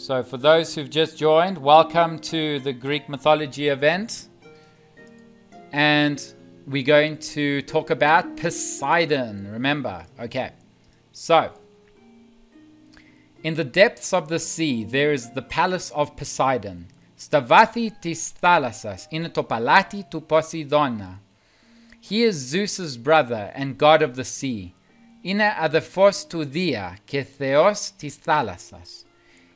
So for those who've just joined, welcome to the Greek mythology event. And we're going to talk about Poseidon, remember. Okay, so in the depths of the sea, there is the palace of Poseidon. Stavathi tis thalasas, in to palati tu Poseidona. He is Zeus's brother and god of the sea. Ine adephos tu dia, ke theos tis thalasas.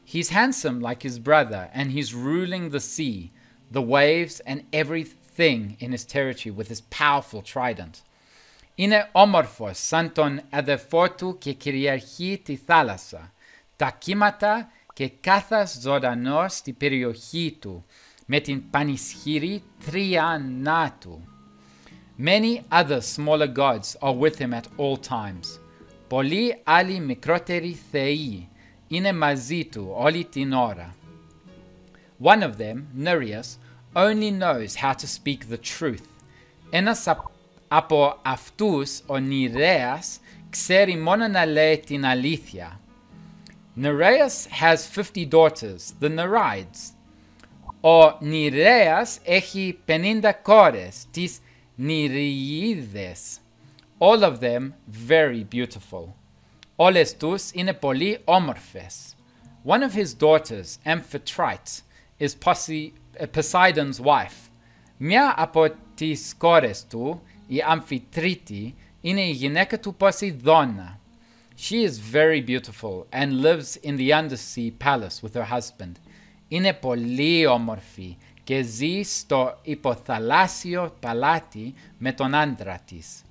He's handsome like his brother, and he's ruling the sea, the waves, and everything in his territory with his powerful trident. Ine omorphos santon adephotu ke kyriarchi ti thalassa, ta kymata ke kathas zodanos ti periοχή του, με την πανισχυρή τριάνα του. Many other smaller gods are with him at all times. Πολλοί άλλοι μικρότεροι θεοί είναι μαζί του όλη την ώρα. One of them, Nereus, only knows how to speak the truth. Ένας από αυτούς, ο Nereus, ξέρει μόνο να λέει την αλήθεια. Nereus has 50 daughters, the Nereids. Ο Nereus έχει 50 κόρες, τις Nereides. All of them very beautiful. Όλες τους είναι πολύ όμορφες. One of his daughters, Amphitrite, is Poseidon's wife. Μια από τις κόρες του, η Αμφιτρίτη, είναι η γυναίκα του Ποσειδώνα. She is very beautiful and lives in the undersea palace with her husband. Είναι πολύ όμορφη και ζει στο υποθαλάσσιο παλάτι με τον άντρα της.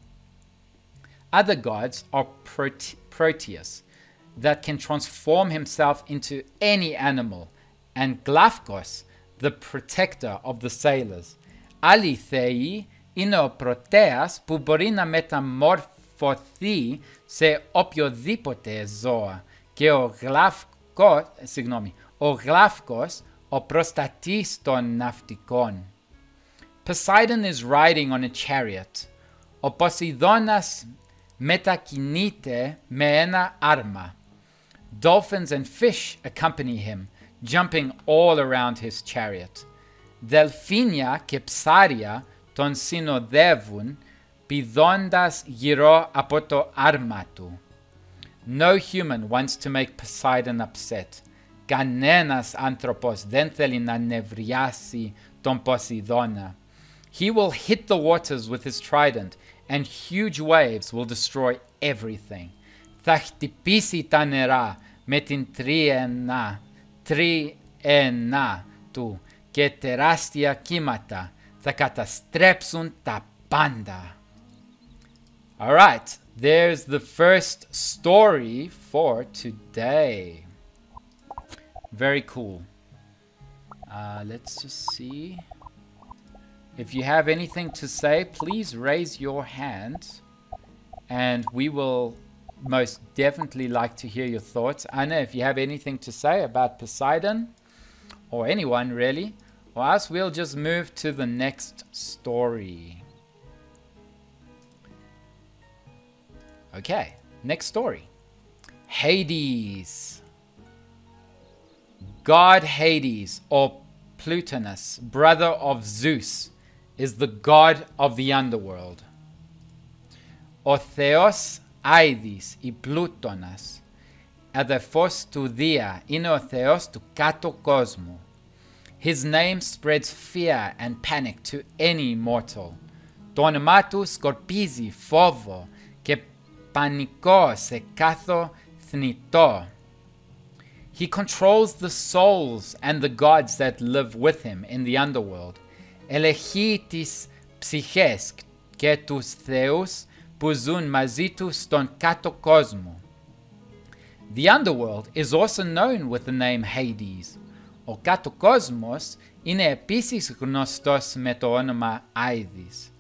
Other gods are Proteus, that can transform himself into any animal, and Glafkos, the protector of the sailors. Άλλοι θεοί είναι ο Πρωτέας που μπορεί να μεταμορφωθεί σε οποιοδήποτε ζώα και ο Γλαύκος, ο προστατής των ναυτικών. Poseidon is riding on a chariot. Ο Ποσειδώνας μετακινείται με ένα άρμα. Dolphins and fish accompany him, jumping all around his chariot. Δελφίνια και ψάρια τον συνοδεύουν, πηδώντας γύρω από το άρμα του. No human wants to make Poseidon upset. Κανένας άνθρωπος δεν θέλει να νευριάσει τον Ποσειδώνα. He will hit the waters with his trident, and huge waves will destroy everything. Θα χτυπήσει τα νερά με την τριένα του και τεράστια κύματα θα καταστρέψουν τα πάντα. Alright, there's the first story for today. Very cool. Let's just see. If you have anything to say, please raise your hand and we will most definitely like to hear your thoughts. Anna, if you have anything to say about Poseidon or anyone really, or else we'll just move to the next story. Okay, next story. Hades. God Hades, or Plutonus, brother of Zeus, is the god of the underworld. Ο Θεός Αίδης ή Πλούτονας, αδερφός του Δία, είναι ο Θεός του κάτω κόσμου. His name spreads fear and panic to any mortal. Το όνομά του σκορπίζει φόβο και πανικό σε κάθε θνητό. He controls the souls and the gods that live with him in the underworld. Ελεγχεί τις ψυχές και τους θεούς που ζουν μαζί του στον κάτω κόσμο. The underworld is also known with the name Hades. Ο κάτω κόσμος είναι επίσης γνωστός με το όνομα Aedes.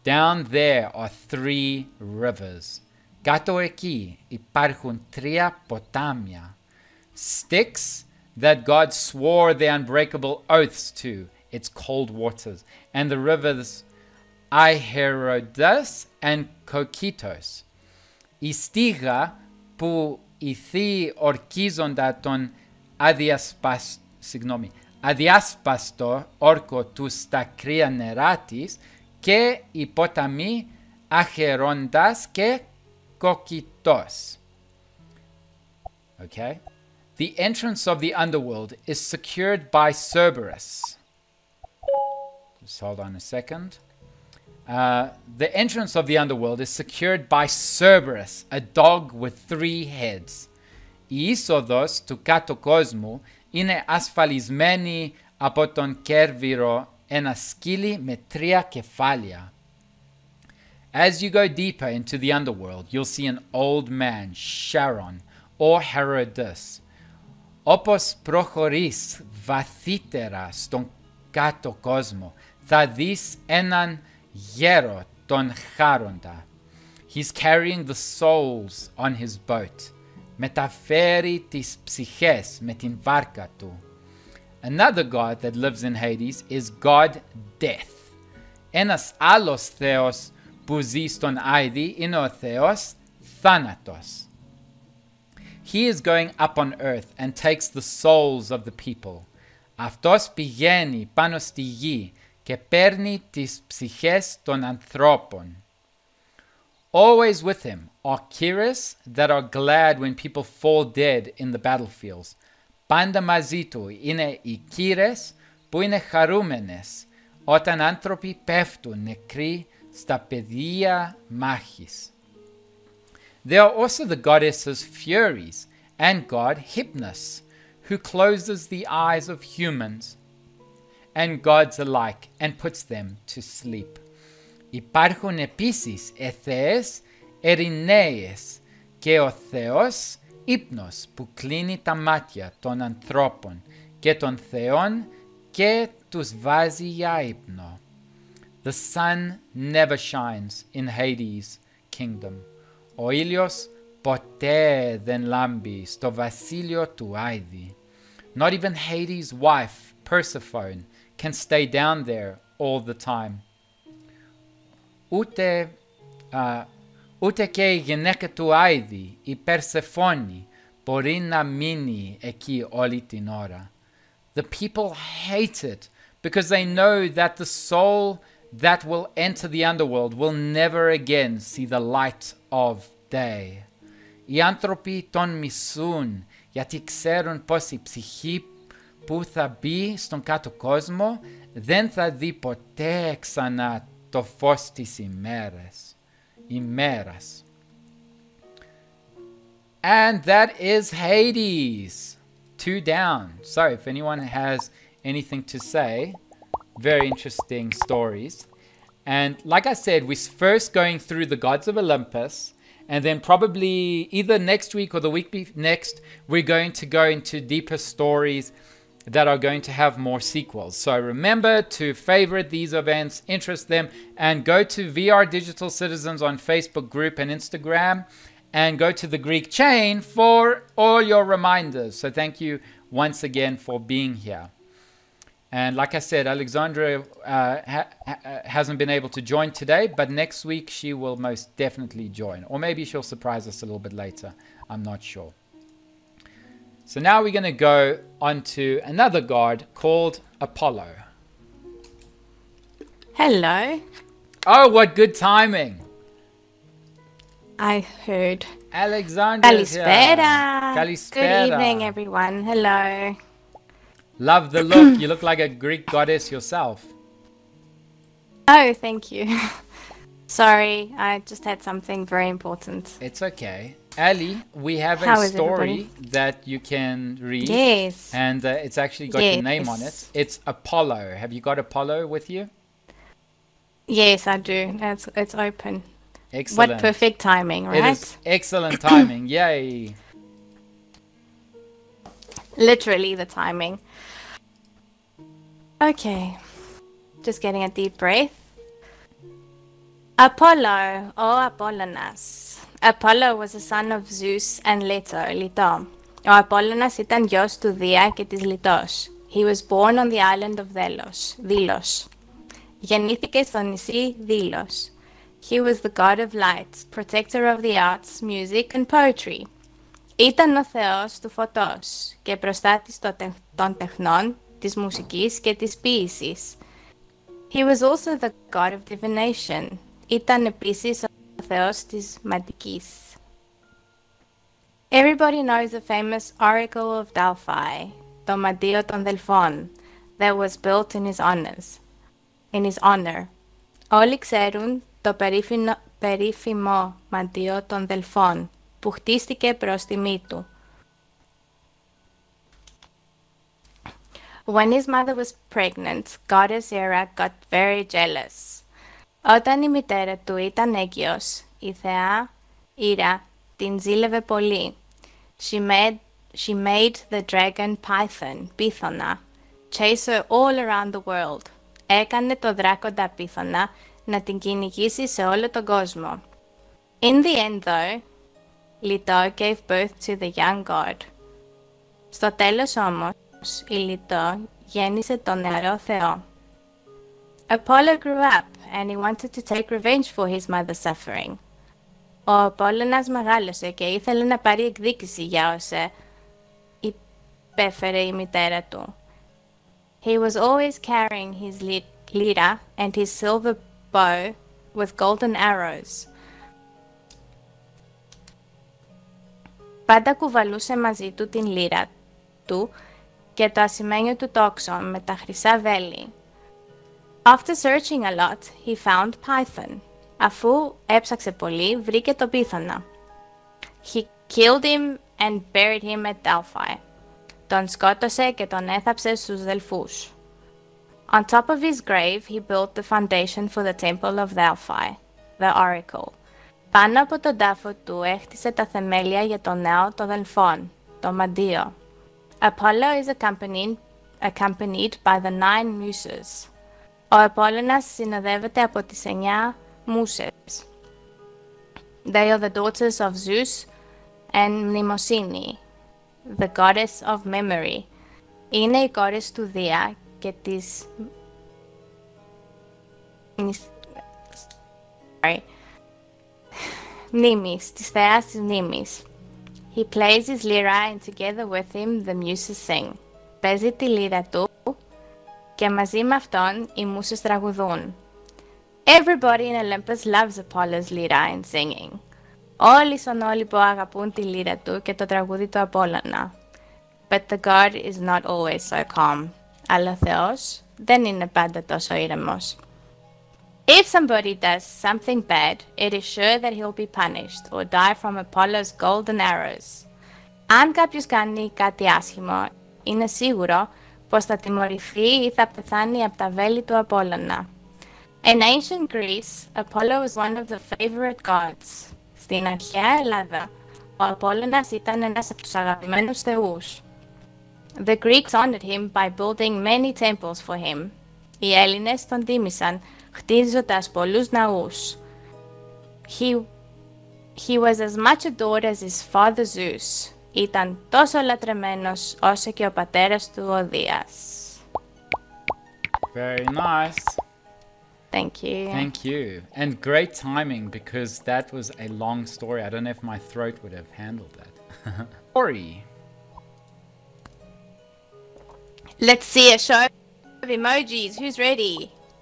Down there are 3 rivers. Κάτω εκεί υπάρχουν 3 ποτάμια. Styx that God swore the unbreakable oaths to, its cold waters, and the rivers Aiherodas and Kokitos. Η στίγα που οι θείοι ορκίζοντα τον αδιάσπαστο όρκο τους τα κρύα νερά της και οι ποταμοί αχαιρόντας και κοκκιτός. Okay. The entrance of the underworld is secured by Cerberus. Just hold on a second. The entrance of the underworld is secured by Cerberus, a dog with 3 heads. Η είσοδος του κάτω κόσμου είναι ασφαλισμένη από τον Κέρβυρο, ένα σκύλι με 3 κεφάλια. As you go deeper into the underworld, you'll see an old man, Charon, or Herodes. Όπως προχωρείς βαθύτερα στον κάτω κόσμο, θα δεις έναν γέρο, τον Χάροντα. He's carrying the souls on his boat. Μεταφέρει τις ψυχές με την βάρκα του. Another god that lives in Hades is God Death. Ένας άλλος θεός που ζει στον Άιδη είναι ο θεός Θάνατος. He is going up on earth and takes the souls of the people. Αυτός πηγαίνει πάνω στη γη και παίρνει τις ψυχές των ανθρώπων. Always with him are Kiras that are glad when people fall dead in the battlefields. Πάντα μαζί του είναι οι Κύρες που είναι χαρούμενες όταν άνθρωποι πέφτουν νεκροί στα πεδία μάχης. There are also the goddesses Furies and god Hypnos, who closes the eyes of humans and gods alike and puts them to sleep. Υπάρχουν επίσης θεές Ερηναίες και ο θεός Ύπνος που κλείνει τα μάτια των ανθρώπων και των θεών και τους βάζει για ύπνο. The sun never shines in Hades' kingdom. Ο ήλιος ποτέ δεν λάμπει στο βασίλειο του Άιδη. Not even Hades' wife, Persephone, can stay down there all the time. Ούτε και η γυναίκα του Άιδη, η Περσεφόνη, μπορεί να μείνει εκεί όλη την ώρα. The people hate it because they know that the soul that will enter the underworld will never again see the light of day. Οι άνθρωποι τον μισούν γιατί ξέρουν πως η ψυχή που θα μπει στον κάτω κόσμο δεν θα δει ποτέ ξανά το φως της ημέρας. And that is Hades. 2 down. So if anyone has anything to say, very interesting stories. And like I said, we're first going through the gods of Olympus, and then probably either next week or the week next, we're going to go into deeper stories that are going to have more sequels. So remember to favorite these events, interest them, and go to VR Digital Citizens on Facebook group and Instagram, and go to the Greek chain for all your reminders. So thank you once again for being here. And like I said, Alexandra hasn't been able to join today, but next week she will most definitely join. Or maybe she'll surprise us a little bit later. I'm not sure. So now we're going to go on to another god called Apollo. Hello. Oh, what good timing. I heard. Alexandra. Kalispera. Kalispera. Good evening, everyone. Hello. Love the look. You look like a Greek goddess yourself. Oh, thank you. Sorry, I just had something very important. It's okay. Ali, we have How a is story everybody? that you can read. Yes. And it's actually got your name on it. Yes. It's Apollo. Have you got Apollo with you? Yes, I do. It's open. Excellent. What perfect timing, right? It is excellent timing. Yay. Literally the timing. Okay. Just getting a deep breath. Apollo, or Apollonas. Apollo was the son of Zeus and Leto, Lito. Ο Απόλλωνας ήταν γιος του Δία και της Λιτός. He was born on the island of Delos. Γεννήθηκε στο νησί Delos. He was the god of light, protector of the arts, music and poetry. Ήταν ο θεός του φωτός και προστάτης των τεχνών, της μουσικής και της ποίησης. He was also the god of divination. Ήταν επίσης ο θεός της μαντικής. Everybody knows the famous Oracle of Delphi, το μαντίο των Δελφών, that was built in his honor. Όλοι ξέρουν το περίφημο μαντίο των Δελφών, που χτίστηκε προς τιμή του. When his mother was pregnant, goddess Hera got very jealous. Όταν η μητέρα του ήταν έγκυος, η θεά Hera την ζήλευε πολύ. She made the dragon Πίθωνα, chase her all around the world. Έκανε το δράκοντα Πίθωνα να την κυνηγήσει σε όλο τον κόσμο. In the end, though, Leto gave birth to the young god. Στο τέλος όμως, η Leto γέννησε τον νεαρό θεό. Apollo grew up and he wanted to take revenge for his mother's suffering. Ο Απόλλωνας μεγάλωσε και ήθελε να πάρει εκδίκηση για όσα υπέφερε η μητέρα του. He was always carrying his lyra and his silver bow with golden arrows. Πάντα κουβαλούσε μαζί του την λύρα του και το ασημένιο του τόξο με τα χρυσά βέλη. After searching a lot, he found Python. Αφού έψαξε πολύ, βρήκε το Πίθωνα. He killed him and buried him at Delphi. Τον σκότωσε και τον έθαψε στους Δελφούς. On top of his grave, he built the foundation for the temple of Delphi, the oracle. Πάνω από τον τάφο του έχτισε τα θεμέλια για το ναό των Δελφών, το μαντίο. Apollo is accompanied by the 9 muses. Ο Απόλλωνας συνοδεύεται από τις 9 μούσες. They are the daughters of Zeus and Mnemosyne, the goddess of memory. Είναι οι κόρες του Δία και της μνήμης, της θεάς της μνήμης. He plays his lyra and together with him the muses sing. Παίζει τη λύρα του και μαζί με αυτόν οι μούσες τραγουδούν. Everybody in Olympus loves Apollo's lyra and singing. Όλοι στον Όλυμπο αγαπούν τη λύρα του και το τραγούδι του Απόλλωνα. But the god is not always so calm. Αλλά ο Θεός δεν είναι πάντα τόσο ήρεμος. If somebody does something bad, it is sure that he'll be punished or die from Apollo's golden arrows. Αν κάποιος κάνει κάτι άσχημο, είναι σίγουρο πως θα τιμωρηθεί ή θα πεθάνει από τα βέλη του Απόλλωνα. In ancient Greece, Apollo was one of the favorite gods. Στην αρχαία Ελλάδα, ο Απόλλωνας ήταν ένας από τους αγαπημένους θεούς. The Greeks honored him by building many temples for him. Οι Έλληνες τον τίμησαν χτίζοντας πολλούς ναούς. He was as much adored as his father Zeus. Ήταν τόσο λατρεμένος όσο και ο πατέρας του ο Δίας. Very nice. Thank you. Thank you. And great timing because that was a long story. I don't know if my throat would have handled that. Story. Let's see a show of emojis. Who's ready?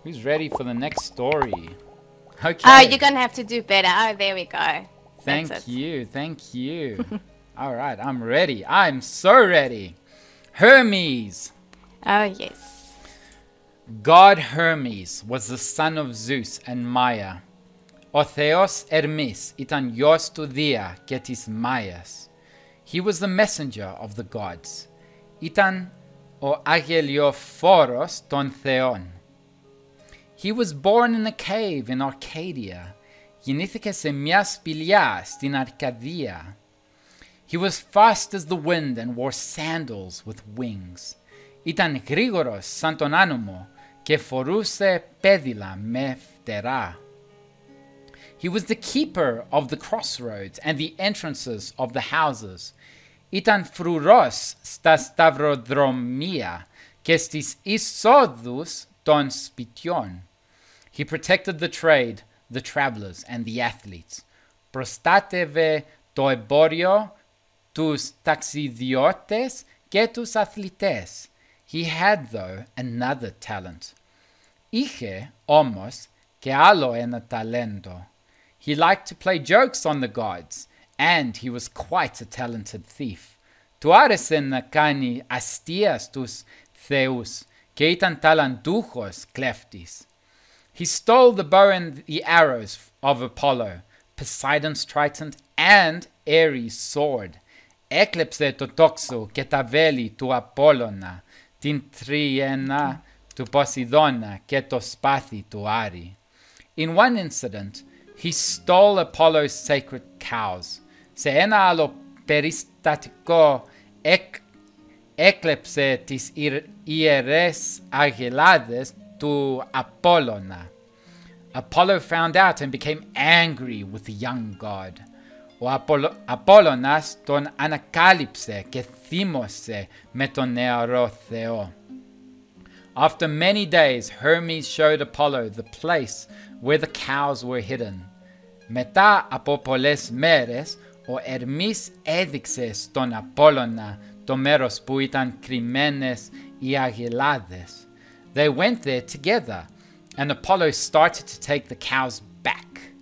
Who's ready for the next story? Okay. Oh, you're going to have to do better. Oh, there we go. Thank you. Thank you. All right, I'm ready. I'm so ready. Hermes. Oh, yes. God Hermes was the son of Zeus and Maya. Ο Θεός Hermes ήταν γιος του Δία και της Μάιας. He was the messenger of the gods. Ήταν ο αγελιοφόρος των θεών. He was born in a cave in Arcadia. Γεννήθηκε σε μια σπηλιά στην Αρκαδία. He was fast as the wind and wore sandals with wings. Ήταν γρήγορος σαν τον άνεμο και φορούσε πέδιλα με φτερά. He was the keeper of the crossroads and the entrances of the houses. Ήταν φρουρός στα σταυροδρομία και στις εισόδους των σπιτιών. He protected the trade, the travelers and the athletes. Προστάτευε το εμπόριο, τους ταξιδιώτες και τους αθλητές. He had, though, another talent. Είχε, όμως, και άλλο ένα ταλέντο. He liked to play jokes on the gods, and he was quite a talented thief. Του άρεσε να κάνει αστεία στους θεούς και ήταν ταλαντούχος κλέφτης. He stole the bow and the arrows of Apollo, Poseidon's trident and Ares' sword. Έκλεψε το τόξο και τα βέλη του Απόλλωνα, την τριένα του Ποσειδώνα και το σπάθη του Άρη. In one incident, he stole Apollo's sacred cows. Σε ένα άλλο περιστατικό έκλεψε τις ιερές αγελάδες του Απόλλωνα. Apollo found out and became angry with the young god. Ο Απόλλωνας τον ανακάλυψε και θύμωσε με τον νεαρό θεό. After many days, Hermes showed Apollo the place where the cows were hidden. Μετά από πολλές μέρες, ο Ερμής έδειξε στον Απόλλωνα το μέρος που ήταν κρυμμένες οι αγελάδες. They went there together, and Apollo started to take the cows back.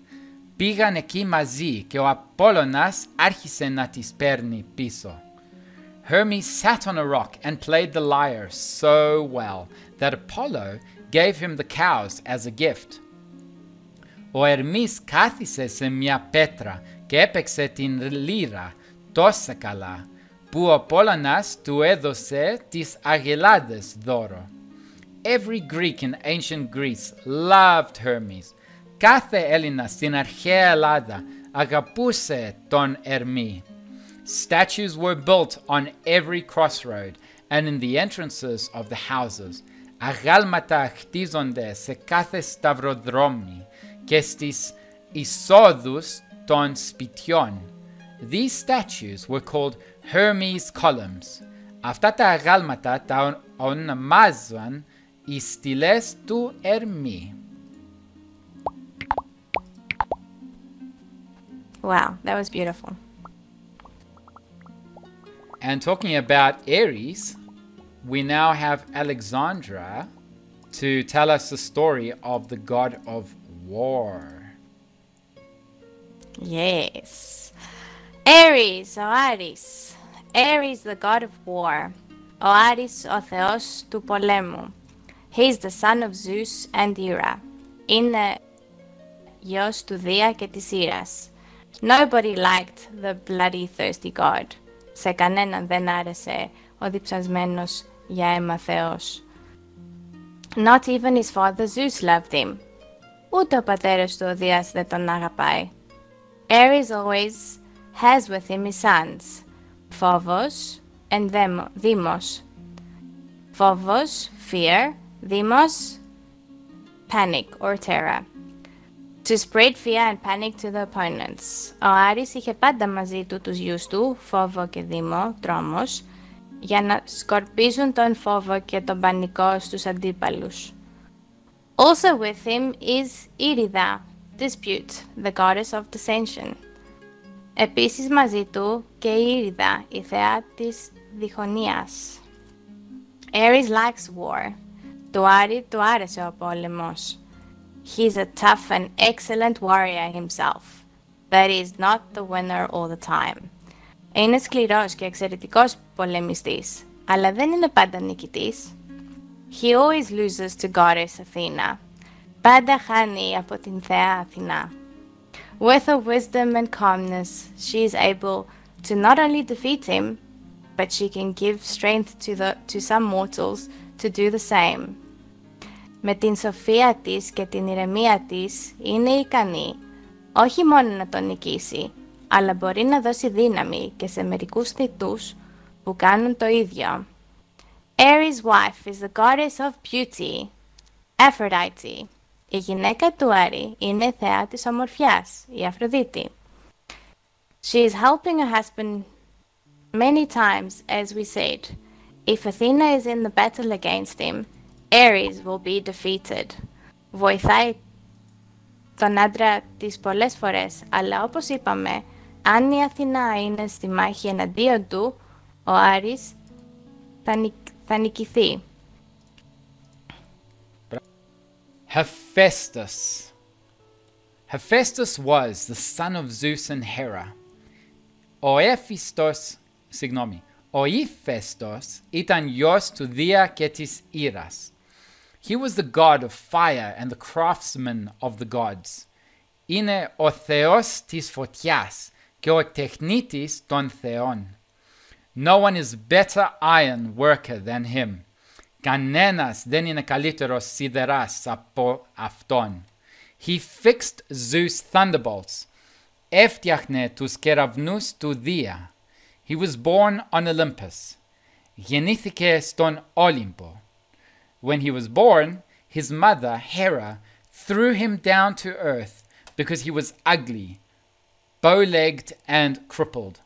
Πήγαν εκεί μαζί και ο Απόλλωνας άρχισε να τις παίρνει πίσω. Hermes sat on a rock and played the lyre so well that Apollo gave him the cows as a gift. Ο Ερμής κάθισε σε μια πέτρα και έπαιξε την λύρα τόσα καλά που ο Απόλλωνας του έδωσε τις αγελάδες δώρο. Every Greek in ancient Greece loved Hermes. Κάθε Έλληνας στην αρχαία Ελλάδα αγαπούσε τον Ερμή. Statues were built on every crossroad and in the entrances of the houses. Αγάλματα χτίζονται σε κάθε σταυροδρόμι και στις εισόδους των σπιτιών. These statues were called Hermes columns. Αυτά τα αγάλματα τα ονομάζαν οι στήλες του Ερμή. Wow, that was beautiful. And talking about Ares, we now have Alexandra to tell us the story of the god of war. Yes. Ares, ο Άρης. Ares, the god of war. Ο Άρης, ο θεός του πολέμου. He is the son of Zeus and Hera. Είναι γιος του Δία και της Ήρας. Nobody liked the bloody thirsty god. Σε κανέναν δεν άρεσε ο διψασμένος για αίμα θεός. Not even his father Zeus loved him. Ούτε ο πατέρας του ο Δίας δεν τον αγαπάει. Ares always has with him his sons, Phobos and Deimos. Phobos, fear, Deimos, panic or terror. To spread fear and panic to the opponents. Ο Άρης είχε πάντα μαζί του τους γιους του, Φόβο και Δήμο, τρόμος, για να σκορπίζουν τον φόβο και τον πανικό στους αντίπαλους. Also with him is Irida, dispute, the goddess of dissension. Επίσης μαζί του και η Ήριδα, η θεά της διχονίας. Ares likes war. Του Άρη του άρεσε ο πόλεμος. He's a tough and excellent warrior himself, but he is not the winner all the time. Είναι σκληρός και εξαιρετικός πολεμιστής, αλλά δεν είναι πάντα νικητής. He always loses to goddess Athena. Πάντα χάνει από την θεά Αθηνά. With her wisdom and calmness, she is able to not only defeat him, but she can give strength to some mortals to do the same. Με την σοφία της και την ηρεμία της είναι ικανή όχι μόνο να τον νικήσει, αλλά μπορεί να δώσει δύναμη και σε μερικούς θητούς που κάνουν το ίδιο. Ares' wife is the goddess of beauty, Aphrodite. Η γυναίκα του Άρη είναι η θεά της ομορφιάς, η Αφροδίτη. She is helping her husband many times, as we said. If Athena is in the battle against him, Ares will be defeated. Βοηθάει τον άντρα της πολλές φορές, αλλά όπως είπαμε, Αν η Αθηνά είναι στη μάχη εναντίον του, ο Άρης θα νικηθεί. Hephaestus. Hephaestus was the son of Zeus and Hera. Ο Hephaestus ήταν γιος του Δία και της Ήρας. He was the god of fire and the craftsman of the gods. Είναι ο θεός της φωτιάς και ο τεχνίτης των θεών. No one is better iron worker than him. Κανένας δεν είναι καλύτερος σιδεράς από αυτόν. He fixed Zeus' thunderbolts. Έφτιαχνε τους κεραυνούς του Δία. He was born on Olympus. Γεννήθηκε στον Όλυμπο. When he was born, his mother, Hera, threw him down to earth because he was ugly, bow-legged and crippled.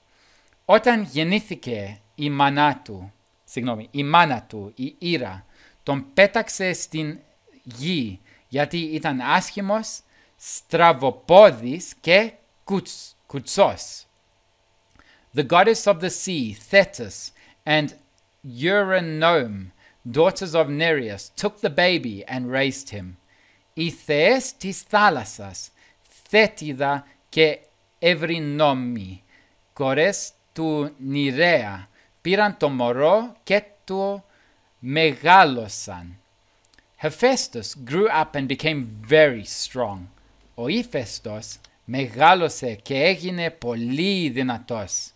Όταν γεννήθηκε η μάνα του, η Ήρα, τον πέταξε στην γη γιατί ήταν άσχημος, στραβοπόδης και κουτσός. The goddess of the sea, Thetis, and Eurynome, daughters of Nereus, took the baby and raised him. Οι θεές της θάλασσας, Θέτιδα και Ευρυνόμη, κορές του Νηρέα, πήραν το μωρό και το μεγάλωσαν. Hephaestus grew up and became very strong. Ο Hephaestus μεγάλωσε και έγινε πολύ δυνατός.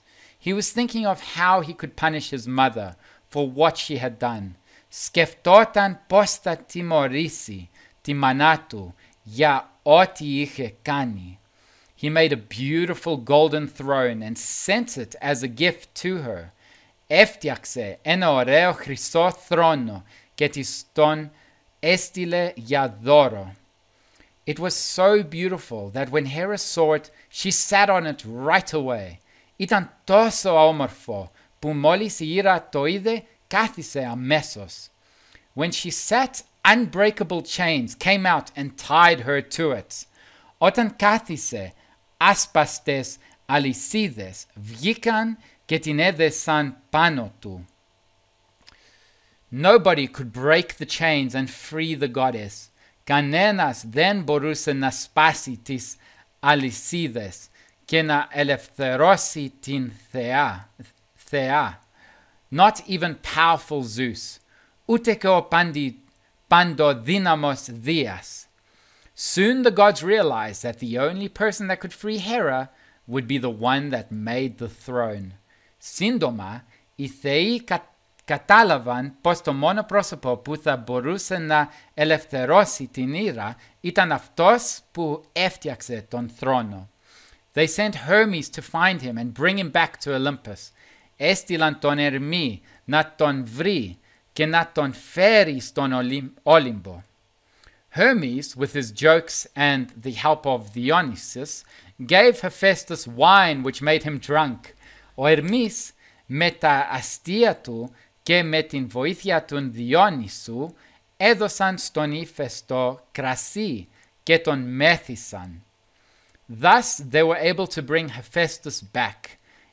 He was thinking of how he could punish his mother for what she had done. Σκεφτόταν πώς θα τιμωρήσει τη μάνα του για ό,τι είχε κάνει. He made a beautiful golden throne and sent it as a gift to her. Έφτιαξε ένα ωραίο χρυσό θρόνο και της τον έστειλε για δώρο. It was so beautiful that when Hera saw it, she sat on it right away. Ήταν τόσο όμορφο που μόλις η Ήρα το είδε, κάθισε αμέσως. When she sat, unbreakable chains came out and tied her to it. Όταν κάθισε, άσπαστες αλυσίδες βγήκαν και την έδεσαν πάνω του. Nobody could break the chains and free the goddess. Κανένας δεν μπορούσε να σπάσει τις αλυσίδες και να ελευθερώσει την θεά. Not even powerful Zeus. Ούτε και ο παντοδύναμος Δίας. Soon the gods realized that the only person that could free Hera would be the one that made the throne. Σύντομα, οι θεοί κατάλαβαν πως το μόνο πρόσωπο που θα μπορούσε να ελευθερώσει την Ήρα ήταν αυτός που έφτιαξε τον θρόνο. They sent Hermes to find him and bring him back to Olympus. Έστειλαν τον Ερμή να τον βρει και να τον φέρει στον Όλυμπο. Hermes, with his jokes and the help of Dionysus, gave Hephaestus wine which made him drunk. Ο Ερμής με τα αστεία του και με την βοήθεια του Διόνυσου έδωσαν στον Ηφαιστό κρασί και τον μέθησαν. Thus they were able to bring Hephaestus back.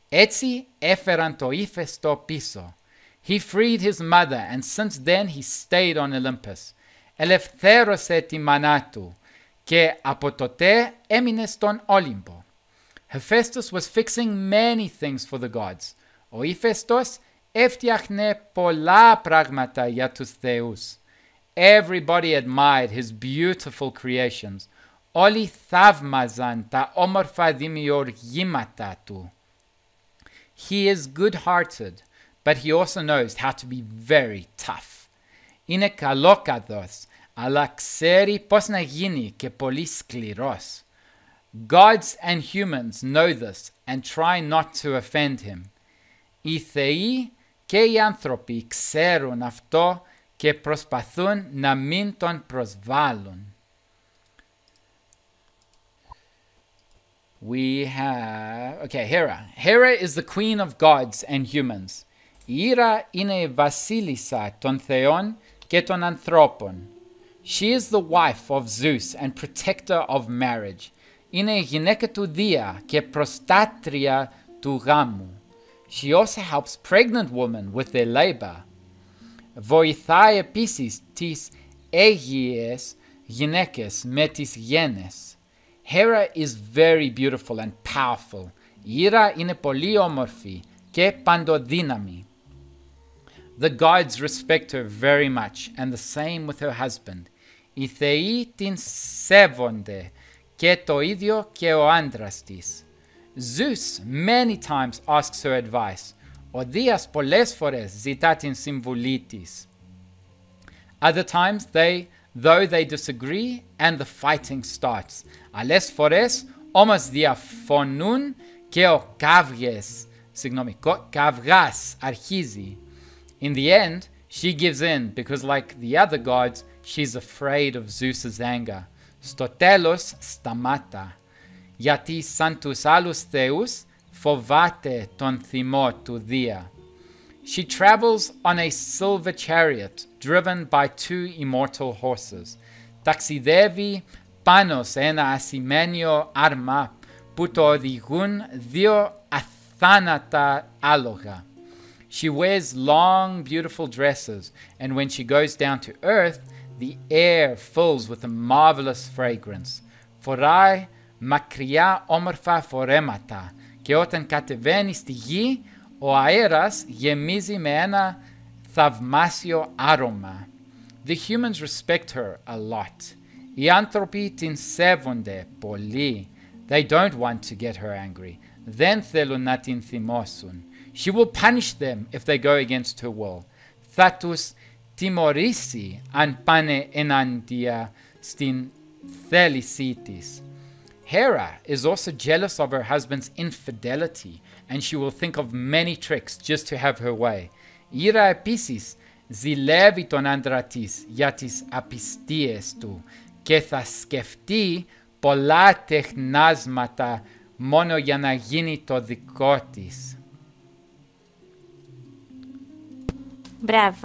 Έτσι έφεραν το Ηφαιστό πίσω. He freed his mother and since then he stayed on Olympus. Ελευθέρωσε τη μάνα του και από τότε έμεινε στον Όλυμπο. Hephaestus was fixing many things for the gods. Ο Ηφαιστός έφτιαχνε πολλά πράγματα για τους θεούς. Everybody admired his beautiful creations. Όλοι θαύμαζαν τα όμορφα δημιουργήματα του. He is good-hearted, but he also knows how to be very tough. Είναι καλόκαρδος, αλλά ξέρει πώς να γίνει και πολύ σκληρός. Gods and humans know this and try not to offend him. Οι θεοί και οι άνθρωποι ξέρουν αυτό και προσπαθούν να μην τον προσβάλλουν. We have, Hera. Hera is the queen of gods and humans. Η Ήρα είναι η βασίλισσα των θεών και των ανθρώπων. She is the wife of Zeus and protector of marriage. Είναι γυναίκα του Δία και προστάτρια του γάμου. She also helps pregnant women with their labor. Βοηθάει επίσης τις αίγιες γυναίκες με τις γένες. Hera is very beautiful and powerful. Η Ήρα είναι πολύ όμορφη και παντοδύναμη. The gods respect her very much, and the same with her husband. Οι θεοί την σέβονται και το ίδιο και ο άντρας της. Zeus many times asks her advice. Ο Δίας πολλές φορές ζητά την συμβουλή της. Other times though they disagree and the fighting starts. Άλλες φορές όμως διαφωνούν και ο καυγάς αρχίζει. In the end, she gives in because like the other gods, she's afraid of Zeus's anger. Στο τέλος σταμάτα, γιατί σαν τους άλλους θεούς φοβάται τον θυμό του Δία. She travels on a silver chariot driven by 2 immortal horses. Ταξιδεύει πάνω σε ένα ασημένιο άρμα που το οδηγούν 2 αθάνατα άλογα. She wears long, beautiful dresses, and when she goes down to earth, the air fills with a marvelous fragrance. Φοράει μακριά όμορφα φορέματα, και όταν κατεβαίνει στη γη, ο αέρας γεμίζει με ένα θαυμάσιο άρωμα. The humans respect her a lot. Οι άνθρωποι την σέβονται πολύ. They don't want to get her angry. Δεν θέλουν να την θυμώσουν. She will punish them if they go against her will. Θα τους τιμωρήσει αν πάνε ενάντια στην θέλησή της. Hera is also jealous of her husband's infidelity, and she will think of many tricks just to have her way. Ήρα επίσης ζηλεύει τον άντρα της για τις απιστίες του και θα σκεφτεί πολλά τεχνάσματα μόνο για να γίνει το δικό της. Μπράβο.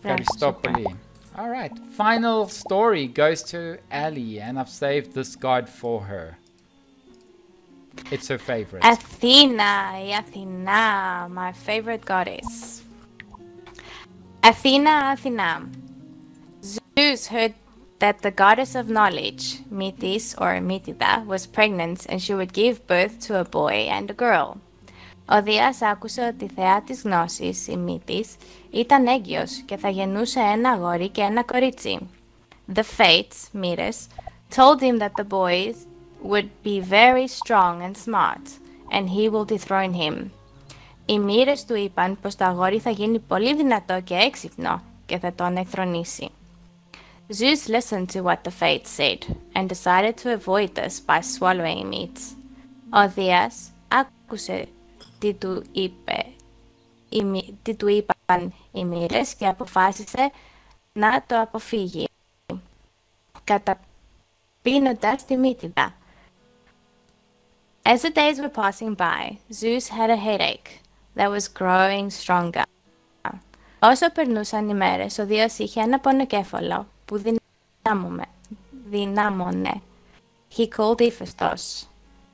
Ευχαριστώ πολύ. All right, final story goes to Ali, and I've saved this card for her. It's her favorite. Athena, Athena, my favorite goddess. Athena. Zeus heard that the goddess of knowledge, Metis or Mitida, was pregnant and she would give birth to a boy and a girl. Ο Δίας άκουσε ότι η θεά της γνώσης, η Μύτης, ήταν έγκυος και θα γεννούσε ένα αγόρι και ένα κορίτσι. The Fates, Metis, told him that the boy would be very strong and smart, and he will dethrone him. Οι μοίρες του είπαν πως το αγόρι θα γίνει πολύ δυνατό και έξυπνο και θα τον εκθρονήσει. Zeus listened to what the Fates said and decided to avoid this by swallowing meat. Ο Δίας άκουσε τι του είπαν οι μοίρες και αποφάσισε να το αποφύγει, καταπίνοντας τη μύτιδα. As the days were passing by, Zeus had a headache that was growing stronger. Όσο περνούσαν οι μέρες, ο Δίας είχε ένα πονοκέφαλο που δυνάμωνε. He called Hephaestus.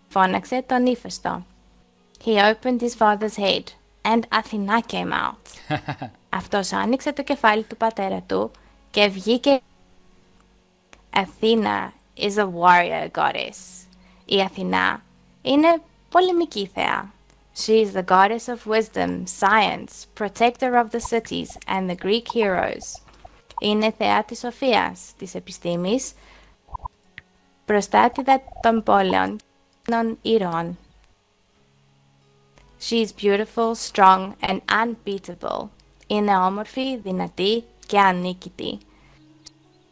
Φώναξε τον Ύφαιστο. He opened his father's head, and Athena came out. Αυτός άνοιξε το κεφάλι του πατέρα του και βγήκε. Athena is a warrior goddess. Η Αθηνά είναι πολεμική θεά. She is the goddess of wisdom, science, protector of the cities and the Greek heroes. Είναι θεά της σοφίας, της επιστήμης, προστάτηδα των πόλεων και των ηρώων. She is beautiful, strong and unbeatable. Είναι όμορφη, δυνατή και ανίκητη.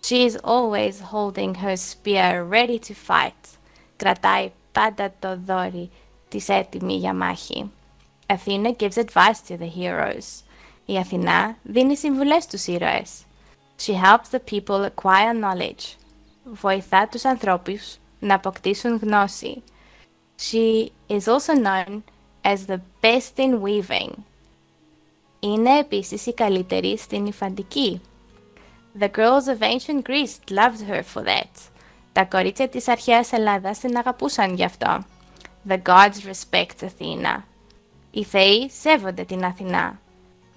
She is always holding her spear ready to fight. Κρατάει πάντα το δόρυ της έτοιμη για μάχη. Athena gives advice to the heroes. Η Αθηνά δίνει συμβουλές στους ήρωες. She helps the people acquire knowledge. Βοηθά τους ανθρώπους να αποκτήσουν γνώση. She is also known as the best in weaving. Είναι επίσης η καλύτερη στην υφαντική. The girls of ancient Greece loved her for that. Τα κορίτσια της αρχαίας Ελλάδας την αγαπούσαν γι' αυτό. The gods respect Athena. Οι θεοί σέβονται την Αθηνά.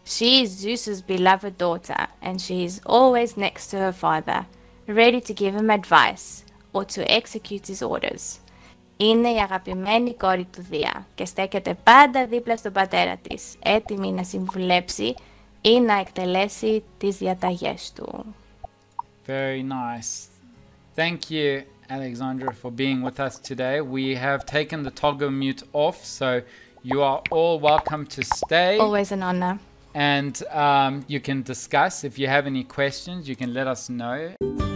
She is Zeus's beloved daughter, and she is always next to her father, ready to give him advice or to execute his orders. Είναι η αγαπημένη κόρη του Δία και στέκεται πάντα δίπλα στον πατέρα της, έτοιμη να συμβουλέψει ή να εκτελέσει τις διαταγές του. Very nice. Thank you, Alexandra, for being with us today. We have taken the toggle mute off, so you are all welcome to stay. Always an honor. And you can discuss. If you have any questions, you can let us know.